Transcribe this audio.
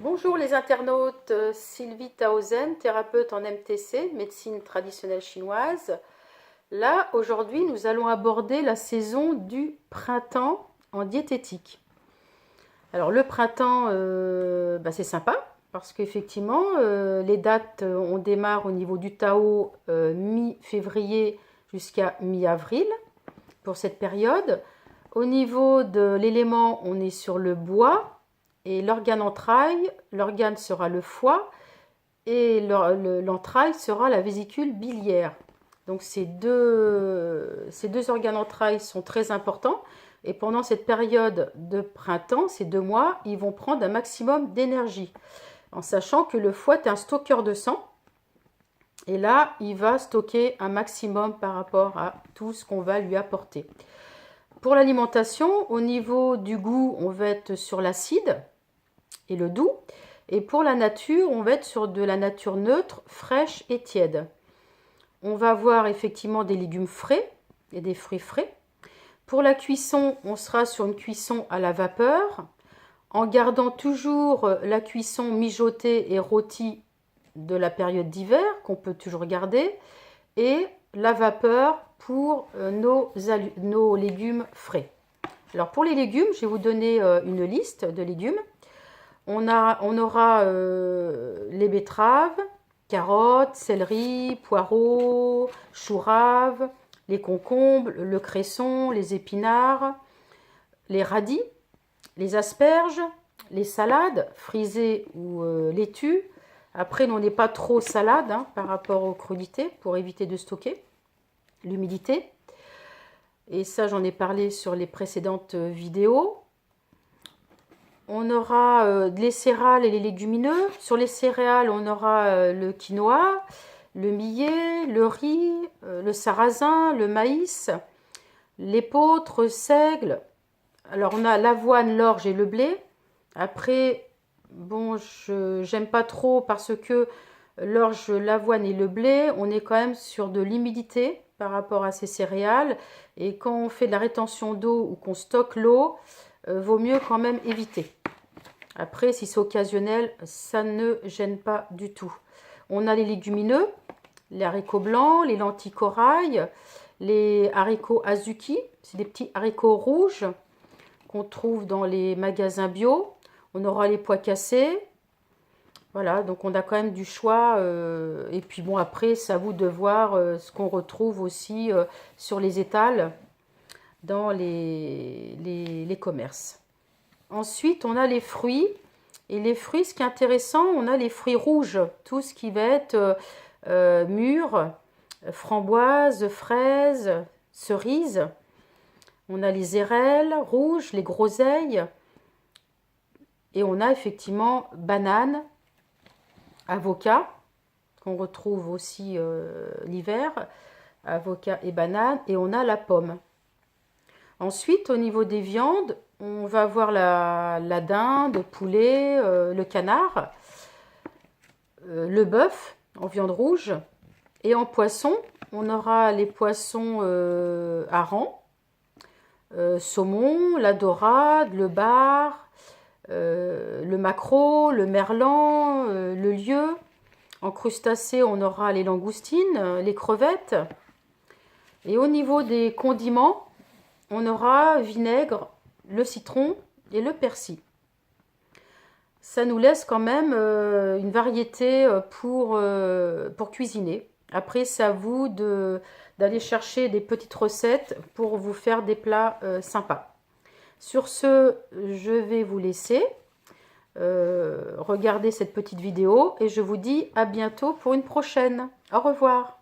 Bonjour les internautes, Sylvie Taozen, thérapeute en MTC, médecine traditionnelle chinoise. Là, aujourd'hui, nous allons aborder la saison du printemps en diététique. Alors le printemps, c'est sympa, parce qu'effectivement, les dates, on démarre au niveau du Tao mi-février jusqu'à mi-avril pour cette période. Au niveau de l'élément, on est sur le bois. Et l'organe entraille, l'organe sera le foie et l'entraille sera la vésicule biliaire. Donc ces deux organes entrailles sont très importants. Et pendant cette période de printemps, ces 2 mois, ils vont prendre un maximum d'énergie. En sachant que le foie est un stockeur de sang. Et là, il va stocker un maximum par rapport à tout ce qu'on va lui apporter. Pour l'alimentation, au niveau du goût, on va être sur l'acide et le doux. Et pour la nature, on va être sur de la nature neutre, fraîche et tiède. On va avoir effectivement des légumes frais et des fruits frais. Pour la cuisson, on sera sur une cuisson à la vapeur, en gardant toujours la cuisson mijotée et rôtie de la période d'hiver, qu'on peut toujours garder, et la vapeur pour nos légumes frais. Alors pour les légumes, je vais vous donner une liste de légumes. On aura les betteraves, carottes, céleri, poireaux, choux raves, les concombres, le cresson, les épinards, les radis, les asperges, les salades frisées ou laitues. Après, on n'est pas trop salade par rapport aux crudités pour éviter de stocker l'humidité. Et ça, j'en ai parlé sur les précédentes vidéos. On aura les céréales et les légumineux. Sur les céréales, on aura le quinoa, le millet, le riz, le sarrasin, le maïs, l'épeautre, seigle. Alors, on a l'avoine, l'orge et le blé. Après, bon, j'aime pas trop parce que l'orge, l'avoine et le blé, on est quand même sur de l'humidité par rapport à ces céréales. Et quand on fait de la rétention d'eau ou qu'on stocke l'eau, vaut mieux quand même éviter. Après, si c'est occasionnel, ça ne gêne pas du tout. On a les légumineux, les haricots blancs, les lentilles corail, les haricots azuki, c'est des petits haricots rouges qu'on trouve dans les magasins bio. On aura les pois cassés. Voilà, donc on a quand même du choix. Et puis bon, après, c'est à vous de voir ce qu'on retrouve aussi sur les étals dans les commerces. Ensuite, on a les fruits. Et les fruits, ce qui est intéressant, on a les fruits rouges. Tout ce qui va être mûr, framboise, fraises, cerises. On a les érelles rouges, les groseilles. Et on a effectivement bananes, avocat, qu'on retrouve aussi l'hiver. Avocat et banane. Et on a la pomme. Ensuite, au niveau des viandes, on va avoir la dinde, le poulet, le canard, le bœuf en viande rouge. Et en poisson, on aura les poissons harengs, saumon, la dorade, le bar, le maquereau, le merlan, le lieu. En crustacés, on aura les langoustines, les crevettes. Et au niveau des condiments, on aura vinaigre, le citron et le persil. Ça nous laisse quand même une variété pour cuisiner. Après, c'est à vous d'aller chercher des petites recettes pour vous faire des plats sympas. Sur ce, je vais vous laisser regarder cette petite vidéo et je vous dis à bientôt pour une prochaine. Au revoir.